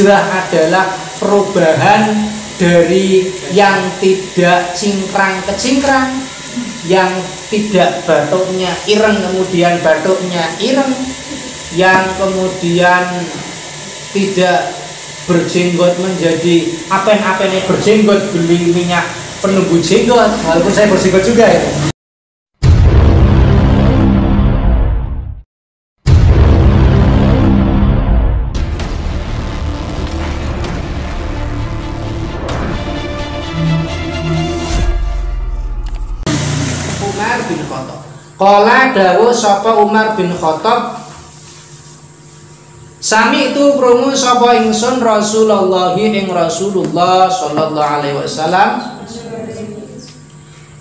hijrah adalah perubahan dari yang tidak cingkrang ke cingkrang, yang tidak batuknya ireng kemudian batuknya ireng, yang kemudian tidak berjenggot menjadi apen-apennya berjenggot, beli minyak penumbuh jenggot, walaupun saya berjenggot juga ya. Umar bin Khattab. Qala dawuh sapa Umar bin Khattab, sami itu krungu sapa ingsun Rasulullah ing Rasulullah sallallahu alaihi wasallam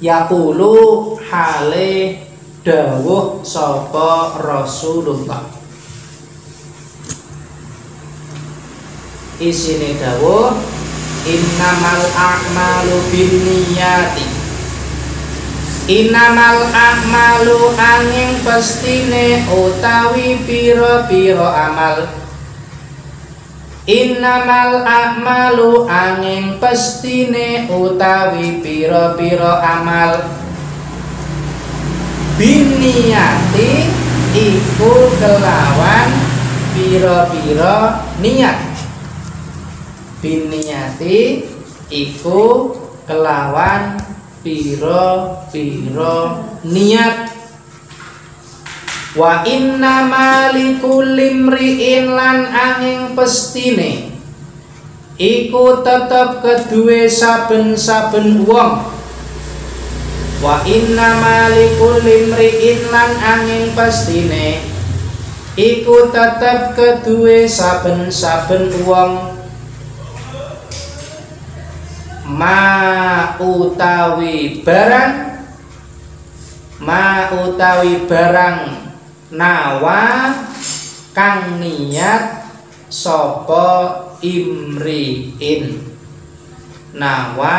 yaqulu hale dawuh sapa Rasulullah, isine dawuh innamal a'malu binniyati, innamal a'malu angin pestine utawi piro-piro amal, innamal a'malu angin pestine utawi piro-piro amal, binniyati iku kelawan piro-piro niat, binniyati iku kelawan piro-piro niat. Wa inna malikulli mri'in lan angin pestine iku tetep kedue saben-saben wong. Wa inna malikulli mri'in lan angin pestine iku tetep kedue saben-saben wong ma utawi barang nawa kang niat sapa imriin, nawa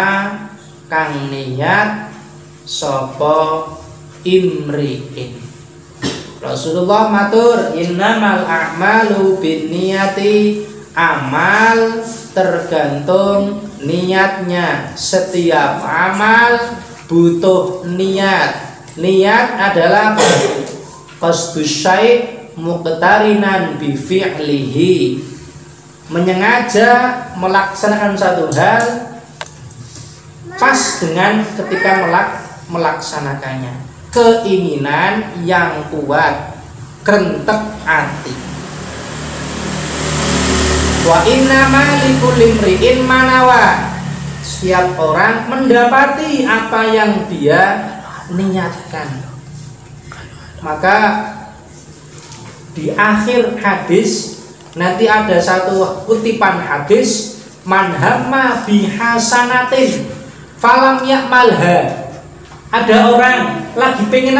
kang niat sapa imriin. Rasulullah matur innamal a'malu binniyati, amal tergantung niatnya, setiap amal butuh niat. Niat adalah qasdus syai' muqtarinan bi fi'lihi, menyengaja melaksanakan satu hal pas dengan ketika melaksanakannya, keinginan yang kuat, kerentek hati. Wa inna malikulli mri'in manawa, setiap orang mendapati apa yang dia niatkan. Maka di akhir hadis nanti ada satu kutipan hadis, man hamma bihasanatin falam ya'malha. Ada orang lagi pengen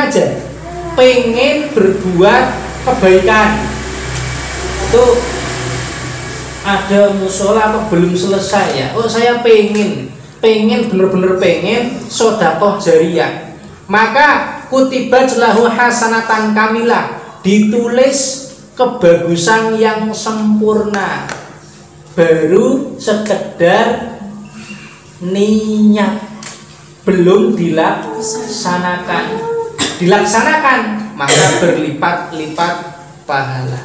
berbuat kebaikan, itu ada musola atau belum selesai ya, oh saya pengen bener-bener pengen sodakoh jariyah, maka kutibat lahu hasanatan kamilah, ditulis kebagusan yang sempurna, baru sekedar niat, belum dilaksanakan maka berlipat-lipat pahala.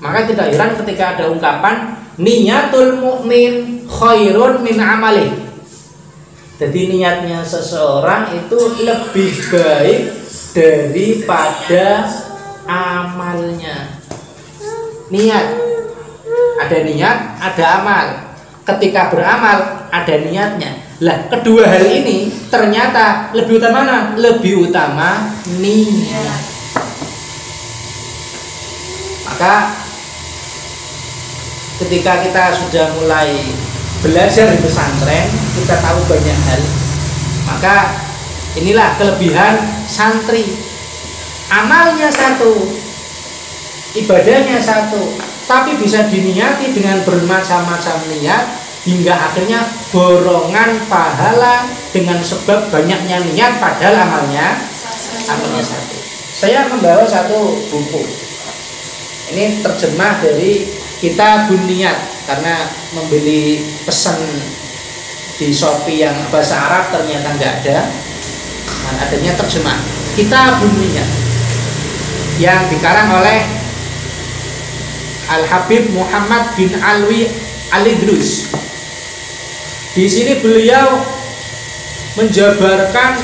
Maka tidak heran ketika ada ungkapan niyatul mukmin khairun min amalih. Jadi niatnya seseorang itu lebih baik daripada amalnya. Niat, ada niat, ada amal. Ketika beramal ada niatnya. Lah, kedua hal ini ternyata lebih utama mana? Lebih utama niat. Maka ketika kita sudah mulai belajar di pesantren, kita tahu banyak hal. Maka inilah kelebihan santri. Amalnya satu, ibadahnya satu, tapi bisa diniati dengan bermacam-macam niat hingga akhirnya borongan pahala dengan sebab banyaknya niat padahal amalnya satu. Saya membawa satu buku. Ini terjemah dari kita buniyat karena membeli pesan di Shopee yang bahasa Arab ternyata nggak ada, dan adanya terjemah kita buniyat yang dikarang oleh Al-Habib Muhammad bin Alwi Al-Idrus. Di sini beliau menjabarkan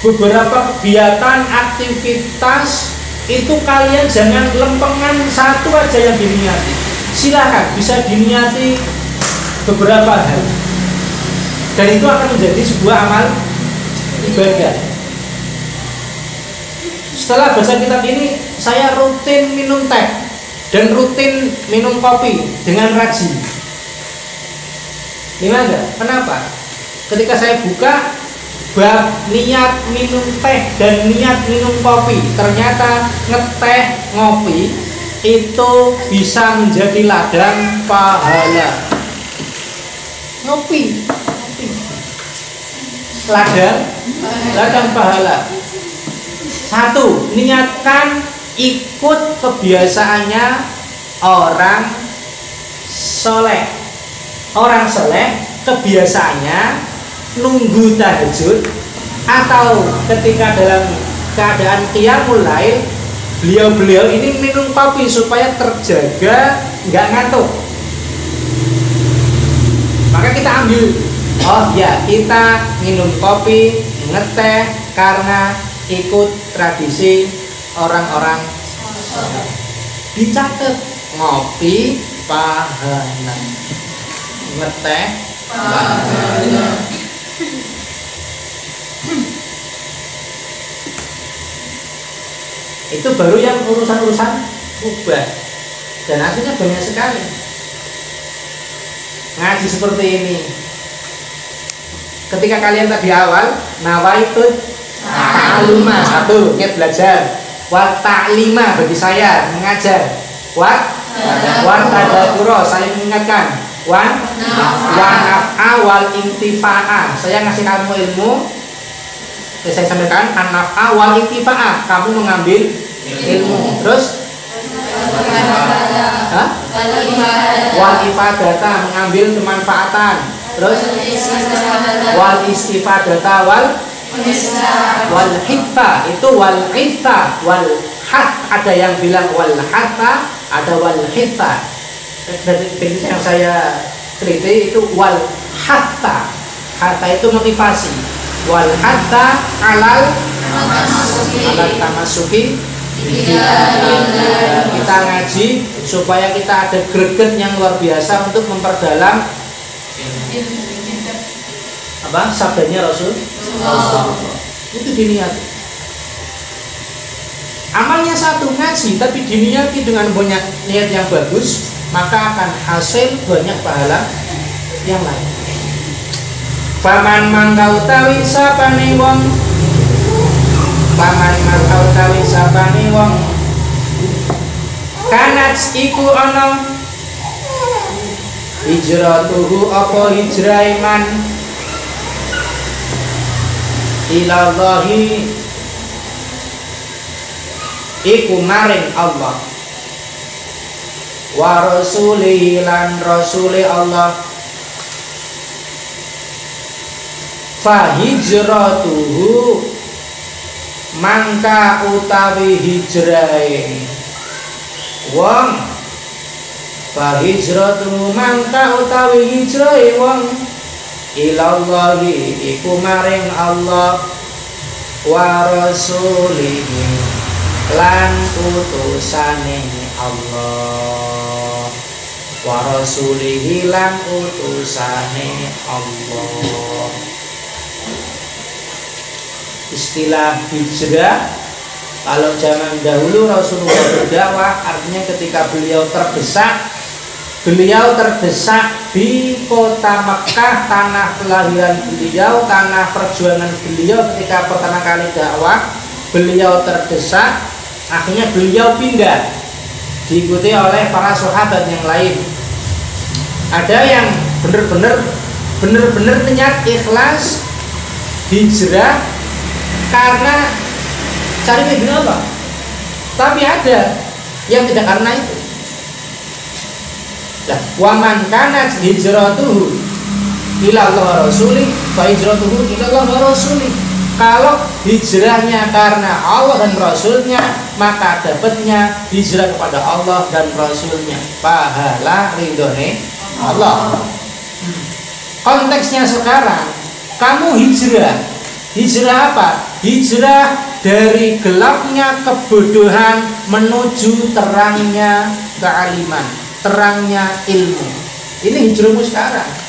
beberapa kegiatan aktivitas itu kalian jangan lempengan satu aja yang diniati. Silakan bisa diniati beberapa hal. Dan itu akan menjadi sebuah amal ibadah. Setelah baca kitab ini, saya rutin minum teh dan rutin minum kopi dengan rajin. Gimana? Kenapa? Ketika saya buka bab niat minum teh dan niat minum kopi, ternyata ngeteh ngopi itu bisa menjadi ladang pahala. Ngopi ladang pahala. Satu, niatkan ikut kebiasaannya orang soleh. Orang soleh kebiasaannya nunggu tahajud atau ketika dalam keadaan qiyamul lail, beliau ini minum kopi supaya terjaga nggak ngantuk. Maka kita ambil, oh ya, kita minum kopi, ngeteh karena ikut tradisi orang-orang. Dicatat ngopi pahala, ngeteh pahala. Itu baru yang urusan-urusan mubah, dan akhirnya banyak sekali. Ngaji seperti ini, ketika kalian tadi awal nawaitut ta'aluma, satu, niat belajar, wa ta'lima, bagi saya mengajar, wa tadakuro, saya mengingatkan, wa naf'a wal intifa'a, saya ngasih kamu ilmu, saya sampaikan, an naf'a wal intifa'a, kamu mengambil ilmu, terus wal ifadata, mengambil kemanfaatan, terus wal istifadata wal hitfa, itu wal hitfa, wal hat, ada yang bilang wal hatta, ada wal hitfa. Dari yang saya teliti itu wal hatta. Hatta itu motivasi. Wal hatta alal tamasuki. Kita ngaji supaya kita ada greget yang luar biasa untuk memperdalam apa sabdanya Rasul. Itu diniati. Amalnya satu, ngaji, tapi diniati dengan banyak niat yang bagus, maka akan hasil banyak pahala yang lain. Faman mangkau tawi sapane wong, paman mangkau tawi sapane wong, kanat iku ana hijratuhu apa hijrah iman ilallahi iku maring Allah wa rasulihi lan rasuli Allah, fa hijratuhu mangka utawi hijrahe wong, fa hijratuhu mangka utawi hijrahe wong ilallahi iku maring Allah wa rasulihi lan utusane Allah, wa rasulihi lan utusane Allah. Istilah hijrah kalau zaman dahulu Rasulullah berdakwah, artinya ketika beliau terdesak di kota Mekah, tanah kelahiran beliau, tanah perjuangan beliau ketika pertama kali dakwah, beliau terdesak, akhirnya beliau pindah, diikuti oleh para sahabat yang lain. Ada yang benar-benar niat ikhlas hijrah karena cari ridho Allah, tapi ada yang tidak karena itu. Lah, waman kanat hijratuhu ila Allah wa rasulih fa hijratuhu ila Allah wa rasulih. Kalau hijrahnya karena Allah dan Rasulnya, maka dapatnya hijrah kepada Allah dan Rasulnya, pahala ridhone Allah. Konteksnya sekarang, kamu hijrah. Hijrah apa? Hijrah dari gelapnya kebodohan menuju terangnya kealiman, terangnya ilmu. Ini hijrahmu sekarang.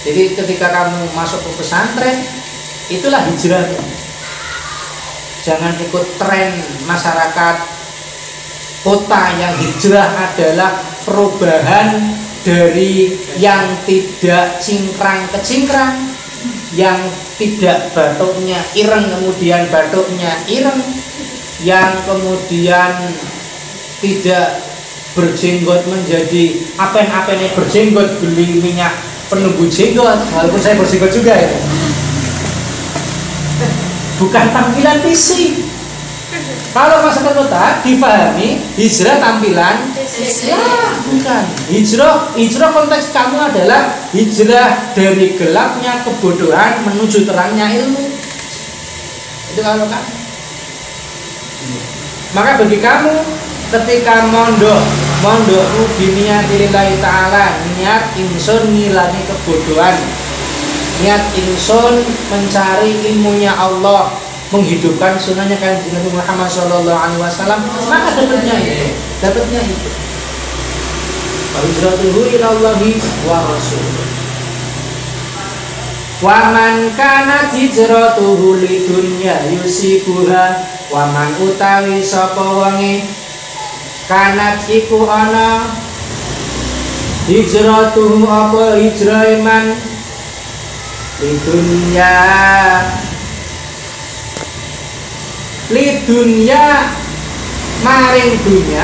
Jadi ketika kamu masuk ke pesantren, itulah hijrahmu. Jangan ikut tren masyarakat kota yang hijrah adalah perubahan dari yang tidak cingkrang ke cingkrang, yang tidak batuknya ireng kemudian batuknya ireng, yang kemudian tidak berjenggot menjadi apen-apennya berjenggot, beli minyak penumbuh jenggot, walaupun saya berjenggot juga ya. Bukan tampilan fisik. Kalau masyarakat kota difahami hijrah tampilan, ya bukan. Hijrah konteks kamu adalah hijrah dari gelapnya kebodohan menuju terangnya ilmu. Itu kalau kan. Maka bagi kamu ketika mondok biniat lillahi ta'ala, niat insun ngilangi kebodohan, niat insun mencari ilmunya Allah, menghidupkan sunnahnya kanjeng Nabi Muhammad SAW, maka dapatnya itu. Wa hijratuhu ilallahi wa rasulih. Wa man kanat hijratuhu lidunya yusibuha, wa man utawi sapa wonge kanat iku ana hijratuhu apa hijrah iman lidunya maring dunya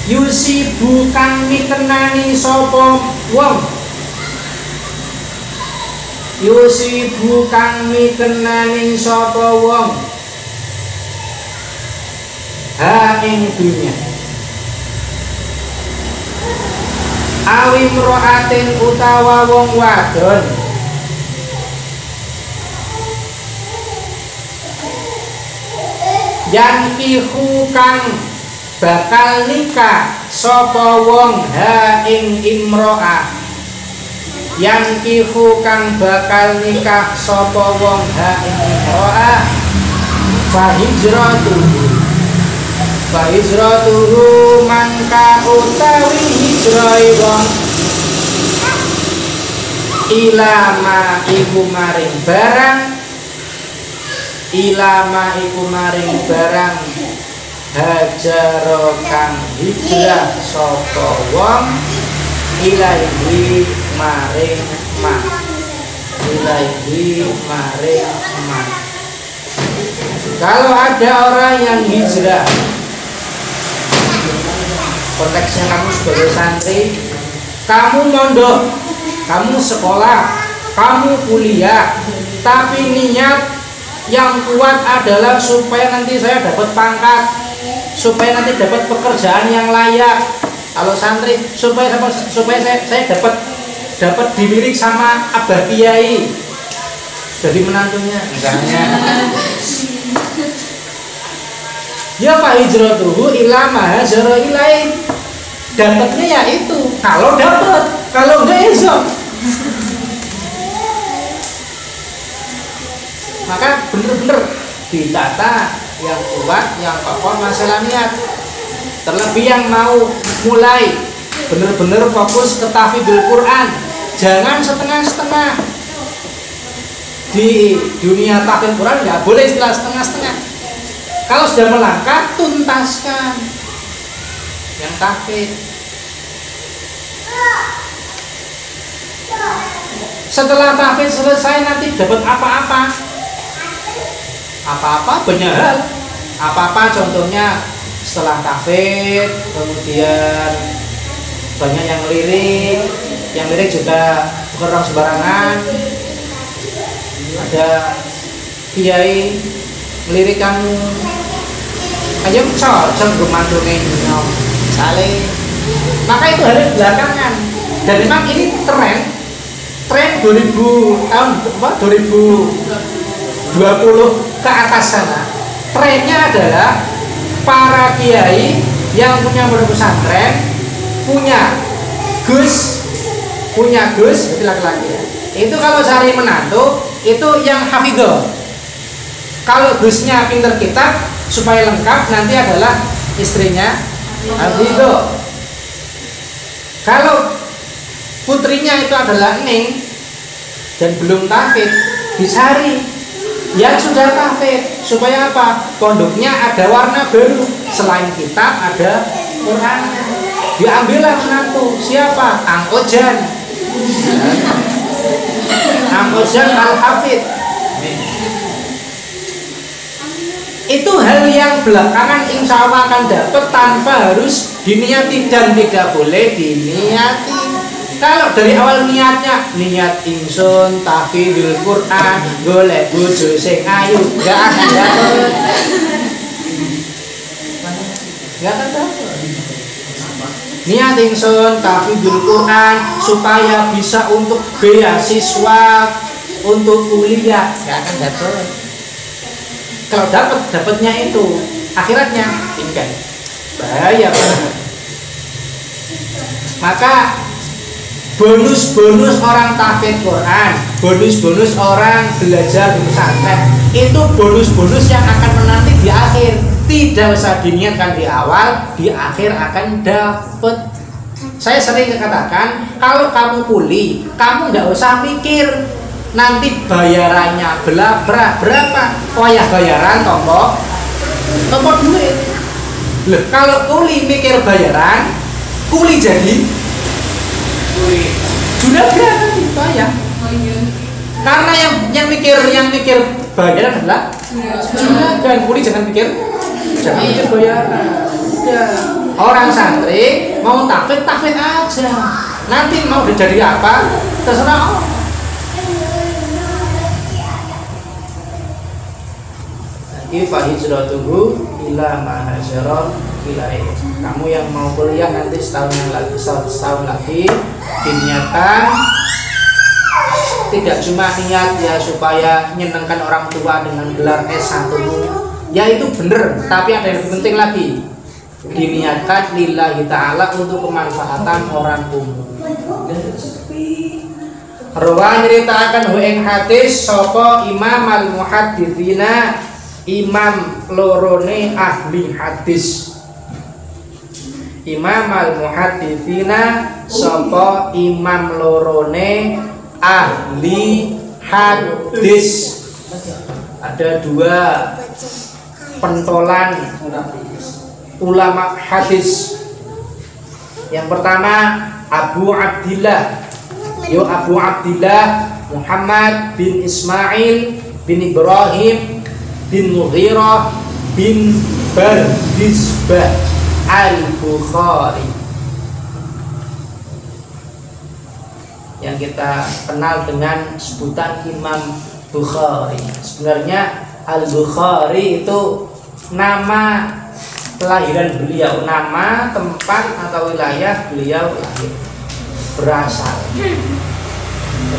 yusibu kang mikenani sapa wong yusibu kang mikenani sapa wong ha ing dunya awi mroatin utawa wong wadon yang pihu kang bakal nikah sapa wong ha ing imro'ah yang pihu kang bakal nikah sapa wong ha ing imro'ah fa hijratuhu mangka utawi hijrahe wong ilama iku maring barang ilama iku maring barang hajaro kang hijrah sapa wong ilaihi maring ma ilaihi maring ma. Kalau ada orang yang hijrah, konteksnya kamu sebagai santri, kamu mondok, kamu sekolah, kamu kuliah, tapi niat yang kuat adalah supaya nanti saya dapat pangkat, supaya nanti dapat pekerjaan yang layak. Kalau santri supaya saya dapat dilirik sama abah kiai, jadi menantunya misalnya. Ya fa hijratuhu ila ma hajara ilai. Dapatnya ya itu. Kalau dapat, kalau enggak ya maka benar-benar ditata yang kuat, yang kokoh masalah niat. Terlebih yang mau mulai benar-benar fokus ke tahfidzul Quran, jangan setengah-setengah. Di dunia tahfidz Quran nggak boleh istilah setengah-setengah. Kalau sudah melangkah, tuntaskan yang tahfidz. Setelah tahfidz selesai nanti dapat apa-apa? Apa-apa banyak hal. Apa-apa contohnya setelah tahfidz kemudian banyak yang lirik juga bukan orang sembarangan. Ada kiai lirik kamu ayo cocok gue mandungnya nyom saling, maka itu harus belakangan. Dan memang ini tren 2000 tahun 2020 ke atas sana, trennya adalah para kiai yang punya pondok pesantren punya gus berarti laki-laki ya. Itu kalau cari menantu itu yang hafidho. Kalau gusnya pinter kitab supaya lengkap nanti adalah istrinya hafidho. Kalau putrinya itu adalah Ning dan belum tahfidz, dicari yang sudah tahfidz supaya apa? Pondoknya ada warna baru, selain kitab ada Quran. Diambillah menantu siapa? Ang Ojan. Ang Ojan Al-Hafidz. Itu hal yang belakangan insya Allah akan dapat tanpa harus diniati dan tidak boleh diniati. Kalau dari awal niatnya niat ingsun tahfidzul Quran golek bojo sing ayu, enggak akan dapat. Enggak akan dapat. Niat ingsun tahfidzul Quran supaya bisa untuk beasiswa, untuk kuliah, enggak akan dapat. Kalau dapatnya itu akhiratnya tinggal bahaya banget. Maka bonus-bonus orang tahfidz Quran, bonus-bonus orang belajar di pesantren, itu bonus-bonus yang akan menanti di akhir. Tidak usah diniatkan di awal, di akhir akan dapat. Saya sering katakan, kalau kamu kuli, kamu nggak usah mikir nanti bayarannya berapa. Oh ya bayaran tombol duit. Loh, kalau kuli mikir bayaran, kuli jadi juragan dibayar. Karena yang mikir bayaran adalah juragan. Kuli jangan mikir bayaran. Ya. Orang santri mau tahfidz aja. Nanti mau jadi apa terserah Allah. Fa hijratuhu ila ma hajara ilaihi. Kamu yang mau kuliah nanti setahun lagi diniatkan, tidak cuma niat ya supaya menyenangkan orang tua dengan gelar S1-mu, ya itu bener, tapi ada yang lebih penting lagi, diniatkan lillahi ta'ala untuk kemanfaatan orang umum. Rawa nyeritakan ing hadis sapa Imam al-Muhadditsina, imam lorone ahli hadis. Imam al-Muhadditsina sapa imam lorone ahli hadis. Ada dua pentolan ulama hadis. Yang pertama Abu Abdillah Muhammad bin Ismail bin Ibrahim bin Mughirah bin Bardizbah Al-Bukhari, yang kita kenal dengan sebutan Imam Bukhari. Sebenarnya Al-Bukhari itu nama kelahiran beliau, nama tempat atau wilayah beliau lahir, berasal.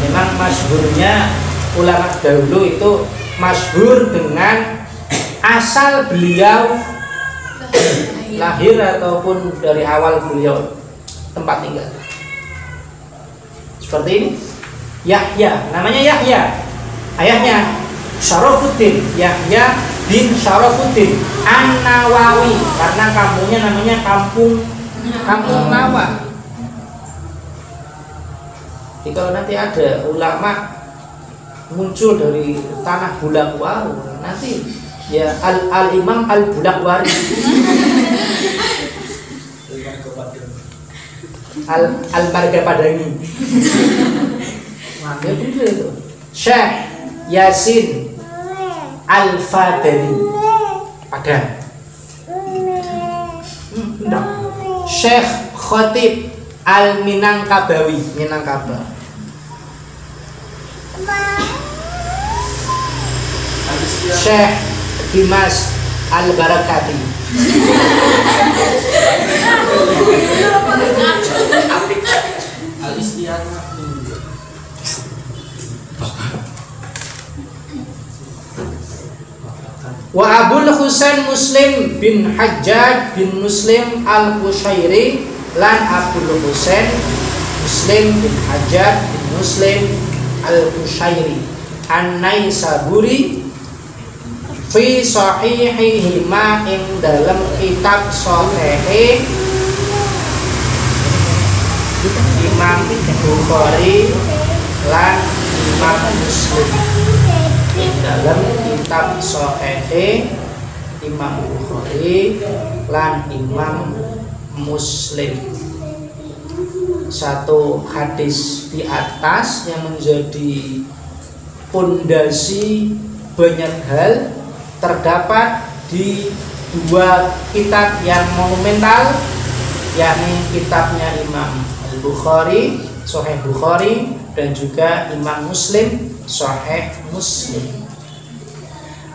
Memang masyhurnya ulama dahulu itu masyhur dengan asal beliau lahir ataupun dari awal beliau tempat tinggal. Seperti ini. Yahya, namanya Yahya. Ayahnya Syarafuddin, Yahya bin Syarafuddin An-Nawawi, karena kampungnya namanya Kampung Nawa. Jadi kalau nanti ada ulama muncul dari tanah Bulakwari, nanti ya al-Imam al-Bulakwari, al-Marga Padangi. Nah, itu Syekh Yasin Al-Fadani Padang. Syekh Khatib Al-Minangkabawi, Minangkabau. Syekh Dimas Al-Barakati. Wa Abul Husain Muslim bin Hajjaj bin Muslim Al-Qushairi lan Abul Husain Muslim bin Hajjaj bin Muslim Al-Qushairi An-Naisaburi fi sahihihi ma ing dalam kitab sahih Imam Bukhari lan Imam Muslim. Dalam kitab sahih Imam Bukhari lan Imam Muslim. Satu hadis di atas yang menjadi pondasi banyak hal terdapat di dua kitab yang monumental, yakni kitabnya Imam Al-Bukhari, Sahih Bukhari, dan juga Imam Muslim, Sahih Muslim.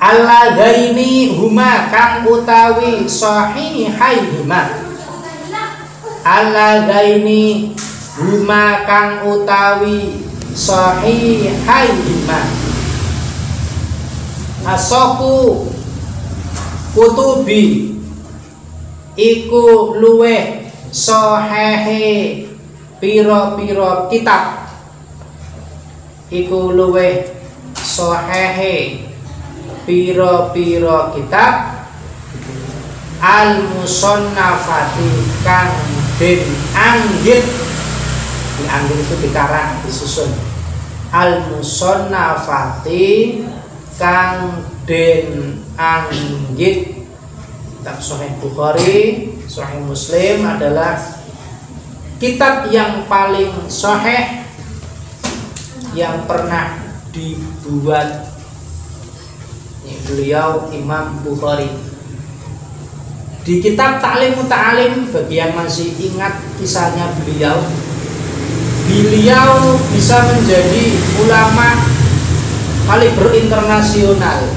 Alladaini huma kang utawi sahihaihima. Alladaini huma kang utawi sahihaihima. Asoku kutubi iku luweh sahihe piro-piro kitab. Iku luweh sahihe piro-piro kitab al-musannafati kang den anggit. Dianggit itu dikarang, disusun. Al-musannafati kang den anggit. Kitab Sahih Bukhari, Sahih Muslim adalah kitab yang paling sahih yang pernah dibuat beliau Imam Bukhari. Di kitab Ta'lim Muta'alim, bagi yang masih ingat kisahnya beliau bisa menjadi ulama kaliber internasional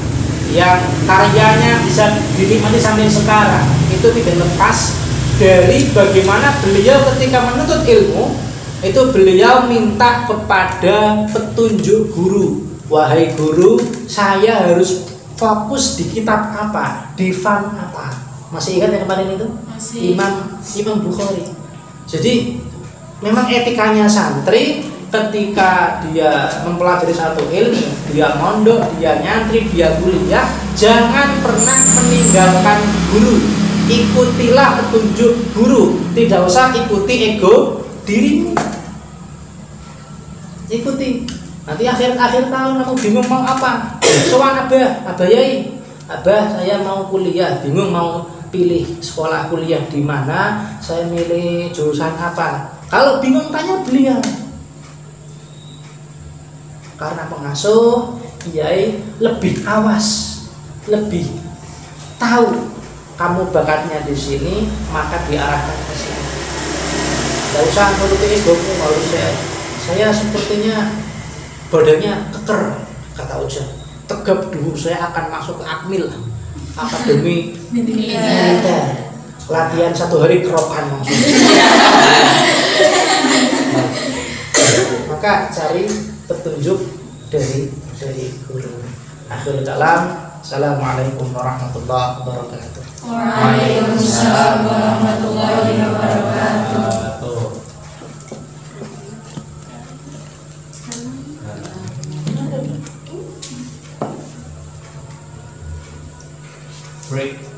yang karyanya bisa dinikmati sampai sekarang. Itu tidak lepas dari bagaimana beliau ketika menuntut ilmu itu beliau minta kepada petunjuk guru. Wahai guru, saya harus fokus di kitab apa, di fan apa. Masih ingat yang kemarin itu? Masih. Imam Bukhari. Jadi memang etikanya santri ketika dia mempelajari satu ilmu, dia mondok, dia nyantri, dia kuliah, jangan pernah meninggalkan guru. Ikutilah petunjuk guru, tidak usah ikuti ego dirimu. Ikuti. Nanti akhir tahun aku bingung mau apa, soal abah yai, abah saya mau kuliah, bingung mau pilih sekolah kuliah di mana, saya milih jurusan apa. Kalau bingung tanya beliau. Karena pengasuh kiai lebih awas, lebih tahu kamu bakatnya di sini, maka diarahkan ke sini. Tidak usah menuruti egomu, harus saya sepertinya badannya keker, kata Uja, tegap dulu, saya akan masuk ke Akmil, Akademi Militer, latihan 1 hari kerokan langsung. Maka cari petunjuk dari guru. Akhirul kalam, assalamualaikum warahmatullahi wabarakatuh. Waalaikumsalam warahmatullahi wabarakatuh. Break.